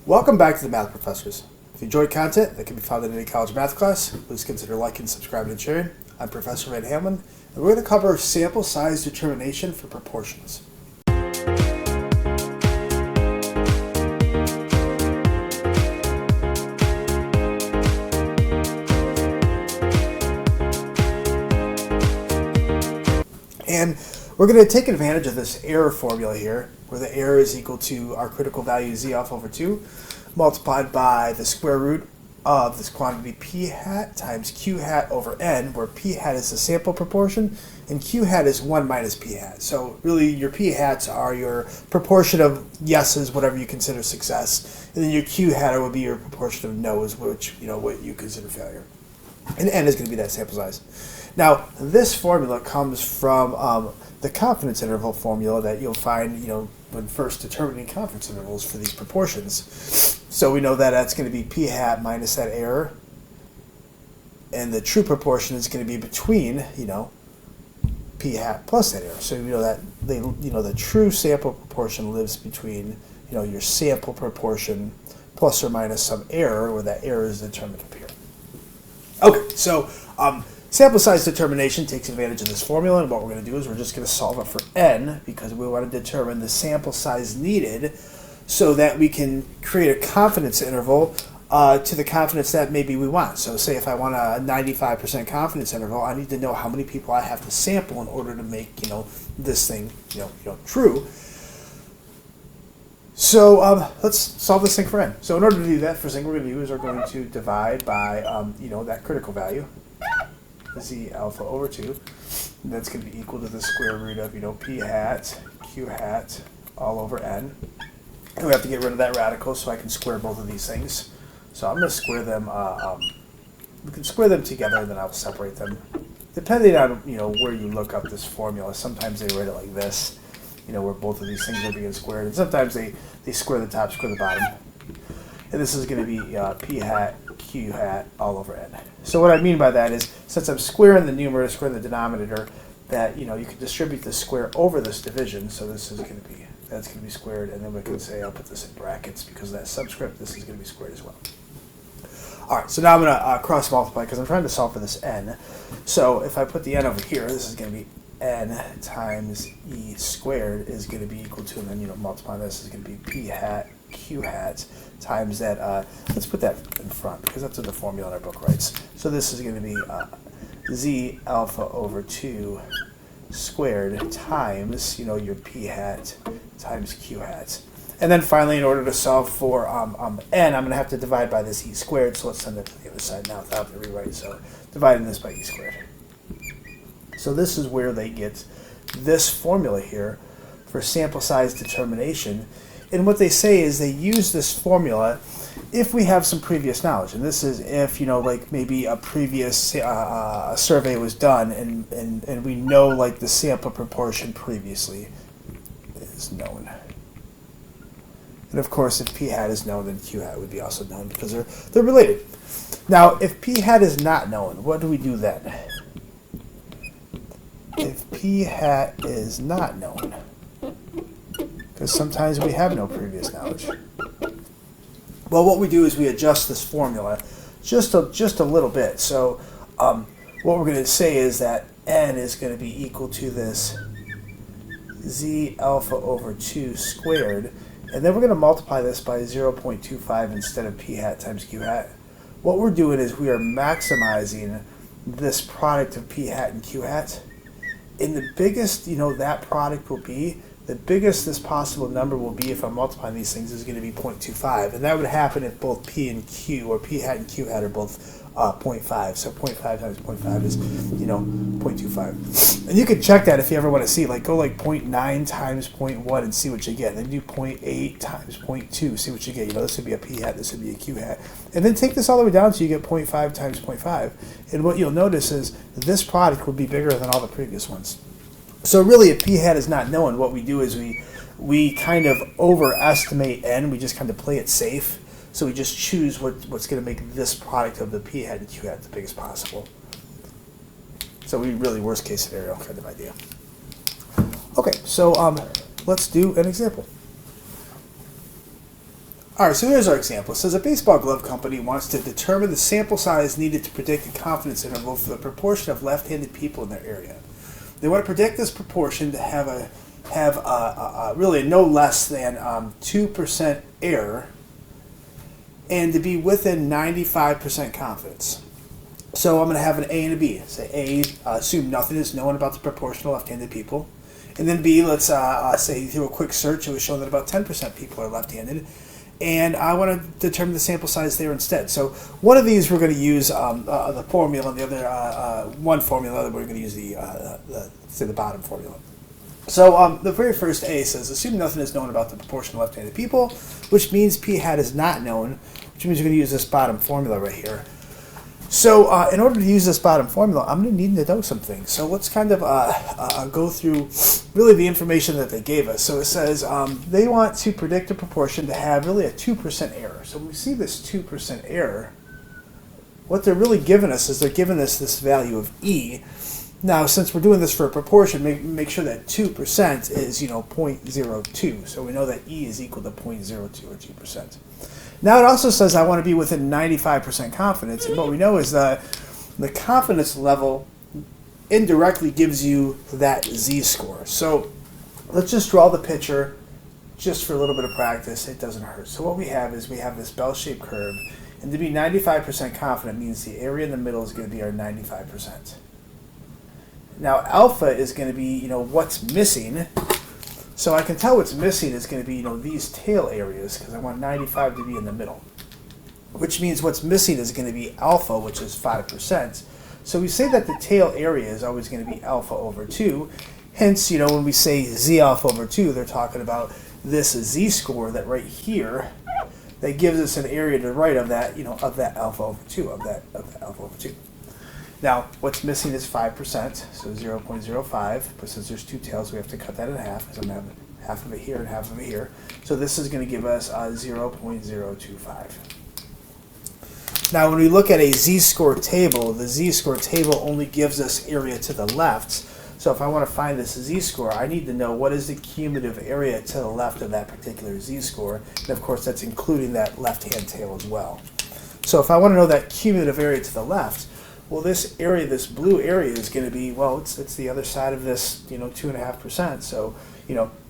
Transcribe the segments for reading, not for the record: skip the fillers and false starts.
Welcome back to the Math Professors. If you enjoy content that can be found in any college math class, please consider liking, subscribing, and sharing. I'm Professor Red Hamlin, and we're going to cover sample size determination for proportions. And we're going to take advantage of this error formula here, where the error is equal to our critical value z alpha over 2 multiplied by the square root of this quantity p hat times q hat over n, where p hat is the sample proportion and q hat is 1 minus p hat. So really your p hats are your proportion of yeses, whatever you consider success, and then your q hat would be your proportion of no's, which what you consider failure. And n is going to be that sample size. Now, this formula comes from the confidence interval formula that you'll find, when first determining confidence intervals for these proportions. So we know that that's going to be p hat minus that error, and the true proportion is going to be between, p hat plus that error. So we know that the true sample proportion lives between, your sample proportion plus or minus some error, where that error is determined up here. Okay, so sample size determination takes advantage of this formula, and what we're going to do is we're just going to solve it for n, because we want to determine the sample size needed so that we can create a confidence interval to the confidence that maybe we want. So say if I want a 95% confidence interval, I need to know how many people I have to sample in order to make this thing true. So let's solve this thing for n. So in order to do that, first thing we're going to do is we're going to divide by that critical value, z alpha over 2. And that's going to be equal to the square root of p hat q hat all over n. And we have to get rid of that radical so I can square both of these things. So I'm going to square them. We can square them together, and then I'll separate them. Depending on where you look up this formula, sometimes they write it like this, where both of these things are being squared, and sometimes they square the top, square the bottom. And this is going to be p hat q hat all over n. So what I mean by that is, since I'm squaring the numerator, squaring the denominator, that you can distribute the square over this division. So this is going to be, that's going to be squared, and then we can say, I'll put this in brackets because of that subscript, this is going to be squared as well. All right, so now I'm going to cross multiply because I'm trying to solve for this n. So if I put the n over here, this is going to be n times e squared is going to be equal to, and then multiply this is going to be p hat q hat times that, let's put that in front because that's what the formula in our book writes. So this is going to be z alpha over 2 squared times, your p hat times q hat. And then finally, in order to solve for n, I'm going to have to divide by this e squared, so let's send it to the other side now without having to rewrite. So dividing this by e squared. So this is where they get this formula here for sample size determination. And what they say is they use this formula if we have some previous knowledge. And this is if, like maybe a previous survey was done and we know like the sample proportion previously is known. And of course, if p hat is known, then q hat would be also known because they're related. Now, if p hat is not known, what do we do then? If p hat is not known, because sometimes we have no previous knowledge. Well, what we do is we adjust this formula just a little bit. So what we're going to say is that n is going to be equal to this z alpha over 2 squared, and then we're going to multiply this by 0.25 instead of p hat times q hat. What we're doing is we are maximizing this product of p hat and q hat. And the biggest, that product will be, the biggest this possible number will be if I'm multiplying these things is going to be 0.25. And that would happen if both p and q, or p hat and q hat, are both 0.5. So 0.5 times 0.5 is, 0.25. And you can check that if you ever want to see, like go like 0.9 times 0.1 and see what you get. Then do 0.8 times 0.2, see what you get. This would be a p hat, this would be a q hat. And then take this all the way down so you get 0.5 times 0.5. And what you'll notice is this product will be bigger than all the previous ones. So really, if p hat is not known, what we do is we kind of overestimate n. We just kind of play it safe. So we just choose what's going to make this product of the p hat and q hat the biggest possible. So we really worst case scenario kind of idea. Okay, so let's do an example. All right, so here's our example. It says a baseball glove company wants to determine the sample size needed to predict the confidence interval for the proportion of left-handed people in their area. They want to predict this proportion to have really no less than 2% error and to be within 95% confidence. So I'm going to have an A and a B. Say A, assume nothing is known about the proportion of left-handed people. And then B, let's say through a quick search, it was shown that about 10% people are left-handed. And I want to determine the sample size there instead. So one of these we're going to use the formula, and the other one formula we're going to use the bottom formula. So the very first A says, assume nothing is known about the proportion of left-handed people, which means P hat is not known, which means we're going to use this bottom formula right here. So in order to use this bottom formula, I'm going to need to know some things. So let's kind of go through really the information that they gave us. So it says they want to predict a proportion to have really a 2% error. So when we see this 2% error, what they're really giving us is they're giving us this value of E. Now, since we're doing this for a proportion, make sure that 2% is 0.02. So we know that E is equal to 0.02 or 2%. Now it also says I want to be within 95% confidence, and what we know is that the confidence level indirectly gives you that z-score. So let's just draw the picture just for a little bit of practice. It doesn't hurt. So what we have is we have this bell-shaped curve, and to be 95% confident means the area in the middle is going to be our 95%. Now alpha is going to be what's missing. So I can tell what's missing is going to be, these tail areas, because I want 95 to be in the middle. Which means what's missing is going to be alpha, which is 5%. So we say that the tail area is always going to be alpha over 2. Hence, when we say z alpha over 2, they're talking about this z-score that right here, that gives us an area to the right of that, of that alpha over 2, of that alpha over 2. Now, what's missing is 5%, so 0.05, but since there's two tails, we have to cut that in half, because I'm going to have half of it here and half of it here. So this is going to give us 0.025. Now, when we look at a z-score table, the z-score table only gives us area to the left. So if I want to find this z-score, I need to know what is the cumulative area to the left of that particular z-score. And of course, that's including that left-hand tail as well. So if I want to know that cumulative area to the left, well, this area, this blue area is going to be, well, it's the other side of this, 2.5%. So,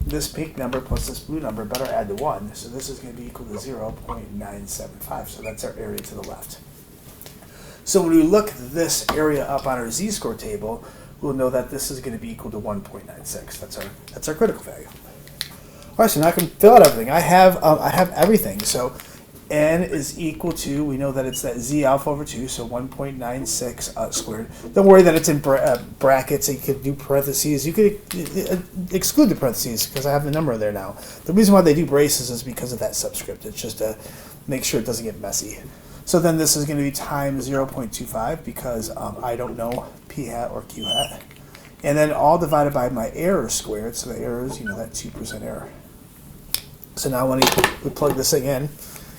this pink number plus this blue number better add to 1. So this is going to be equal to 0.975. So that's our area to the left. So when we look this area up on our z-score table, we'll know that this is going to be equal to 1.96. That's our critical value. All right, so now I can fill out everything. I have everything. So n is equal to, we know that it's that z alpha over 2, so 1.96 squared. Don't worry that it's in brackets. You could do parentheses. You could exclude the parentheses because I have the number there now. The reason why they do braces is because of that subscript. It's just to make sure it doesn't get messy. So then this is going to be times 0.25 because I don't know p hat or q hat. And then all divided by my error squared. So the error is, that 2% error. So now when we plug this thing in,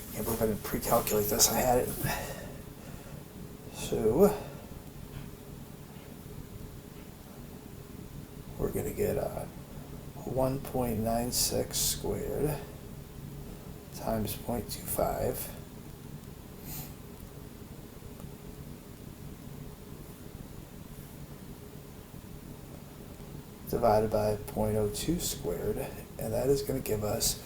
I can't believe I didn't pre-calculate this. I had it. So we're going to get 1.96 squared times 0.25 divided by 0.02 squared, and that is going to give us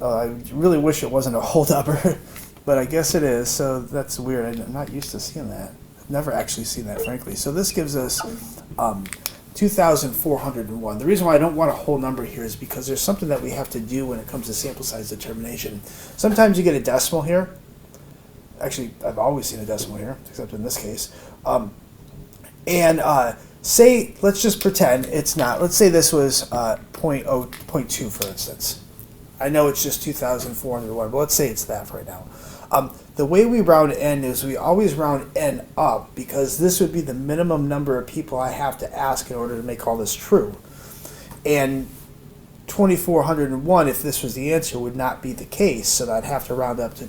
I really wish it wasn't a whole number, but I guess it is, so that's weird. I'm not used to seeing that. I've never actually seen that, frankly. So this gives us 2,401. The reason why I don't want a whole number here is because there's something that we have to do when it comes to sample size determination. Sometimes you get a decimal here. Actually, I've always seen a decimal here, except in this case. Say, let's just pretend it's not. Let's say this was 0.2, for instance. I know it's just 2,401, but let's say it's that right now. The way we round n is we always round n up because this would be the minimum number of people I have to ask in order to make all this true. And 2,401, if this was the answer, would not be the case, so I'd have to round up to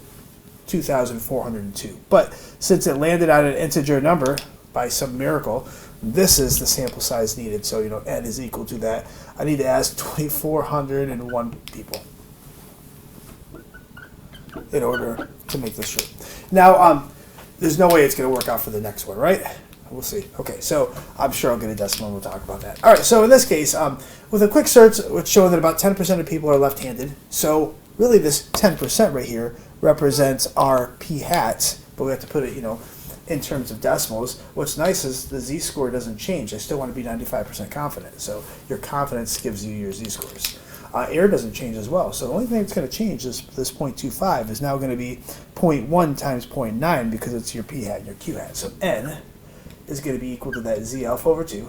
2,402. But since it landed on an integer number by some miracle, this is the sample size needed. So, n is equal to that. I need to ask 2,401 people. in order to make this true. Now, there's no way it's going to work out for the next one, right? We'll see. Okay, so I'm sure I'll get a decimal and we'll talk about that. All right, so in this case, with a quick search, it's showing that about 10% of people are left-handed. So really this 10% right here represents our p hats, but we have to put it, in terms of decimals. What's nice is the z-score doesn't change. I still want to be 95% confident. So your confidence gives you your z-scores. Error doesn't change as well. So the only thing that's going to change is this 0.25 is now going to be 0.1 times 0.9 because it's your p hat and your q hat. So n is going to be equal to that z alpha over 2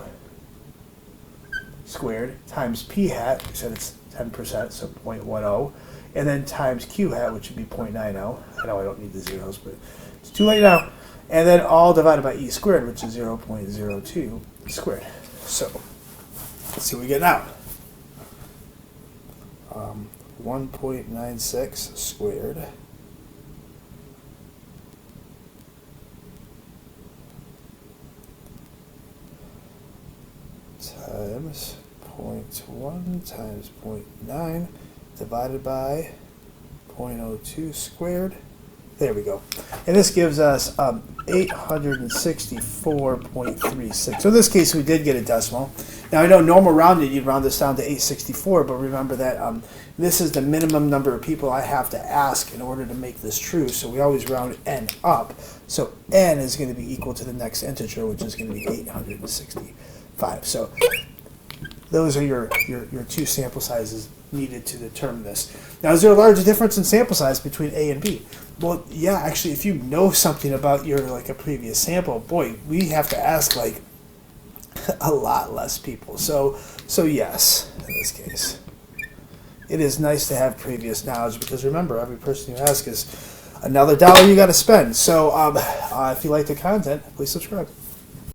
squared times p hat, we said it's 10%, so 0.10, and then times q hat, which would be 0.90. I know I don't need the zeros, but it's too late now. And then all divided by e squared, which is 0.02 squared. So let's see what we get now. 1.96 squared times 0.1 times 0.9 divided by 0.02 squared. There we go. And this gives us 864.36. So in this case, we did get a decimal. Now, I know normal rounded, you'd round this down to 864, but remember that this is the minimum number of people I have to ask in order to make this true. So we always round n up. So n is going to be equal to the next integer, which is going to be 865. So those are your two sample sizes needed to determine this. Now, is there a large difference in sample size between A and B? Well, yeah, actually, if you know something about your a previous sample, boy, we have to ask a lot less people. So yes, in this case, it is nice to have previous knowledge because remember, every person you ask is another dollar you got to spend. So if you like the content, please subscribe.